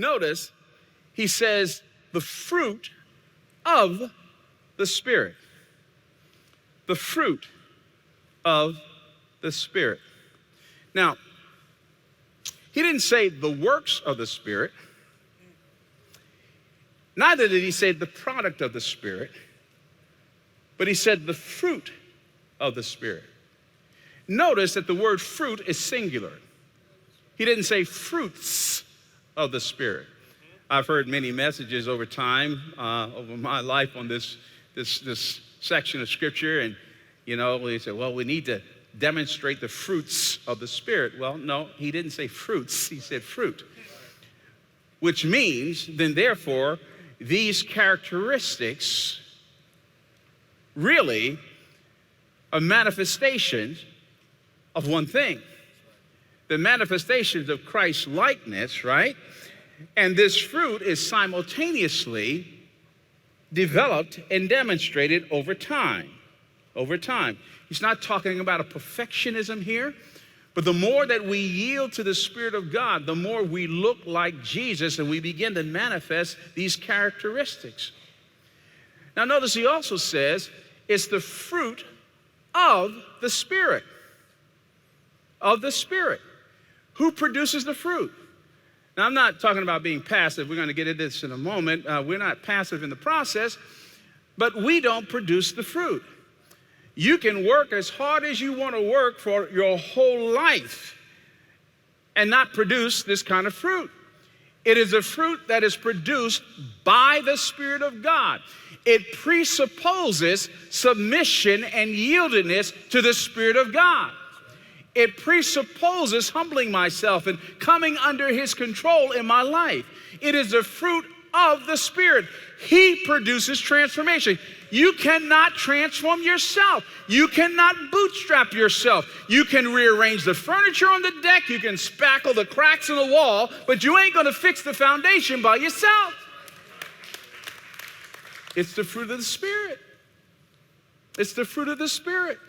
Notice he says the fruit of the Spirit. The fruit of the Spirit. Now, he didn't say the works of the Spirit. Neither did he say the product of the Spirit, but he said the fruit of the Spirit. Notice that the word fruit is singular. He didn't say fruits of the Spirit. I've heard many messages over time, over my life on this section of Scripture, and they say, well, we need to demonstrate the fruits of the Spirit. Well, no, he didn't say fruits, he said fruit. Which means, then therefore, these characteristics really are manifestations of one thing. The manifestations of Christ's likeness, right? And this fruit is simultaneously developed and demonstrated over time. Over time. He's not talking about a perfectionism here, but the more that we yield to the Spirit of God, the more we look like Jesus and we begin to manifest these characteristics. Now notice he also says it's the fruit of the Spirit. Of the Spirit. Who produces the fruit? Now I'm not talking about being passive. We're going to get into this in a moment. We're not passive in the process, but we don't produce the fruit. You can work as hard as you want to work for your whole life and not produce this kind of fruit. It is a fruit that is produced by the Spirit of God. It presupposes submission and yieldedness to the Spirit of God. It presupposes humbling myself and coming under His control in my life. It is a fruit of the Spirit. He produces transformation. You cannot transform yourself. You cannot bootstrap yourself. You can rearrange the furniture on the deck. You can spackle the cracks in the wall, but you ain't going to fix the foundation by yourself. It's the fruit of the Spirit. It's the fruit of the Spirit.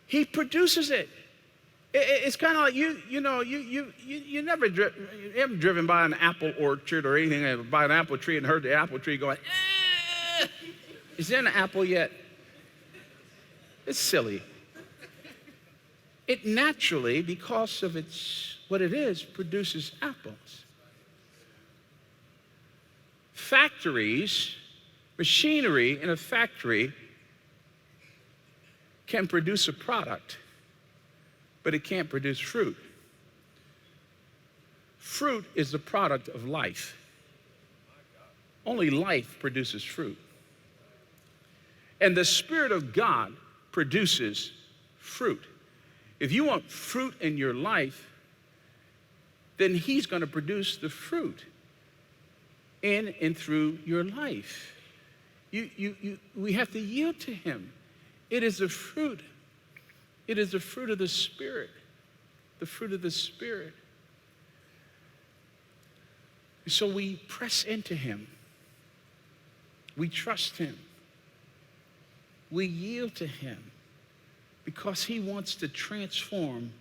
He produces it. It's kind of like you never driven by an apple orchard or anything, by an apple tree and heard the apple tree going, is there an apple yet? It's silly. It naturally, because of what it is, produces apples. Factories, machinery in a factory can produce a product, but it can't produce fruit. Fruit is the product of life. Only life produces fruit. And the Spirit of God produces fruit. If you want fruit in your life, then He's going to produce the fruit in and through your life. We have to yield to Him. It is a fruit. It is the fruit of the Spirit. The fruit of the Spirit. So we press into Him. We trust Him. We yield to Him because He wants to transform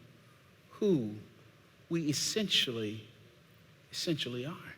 who we essentially are.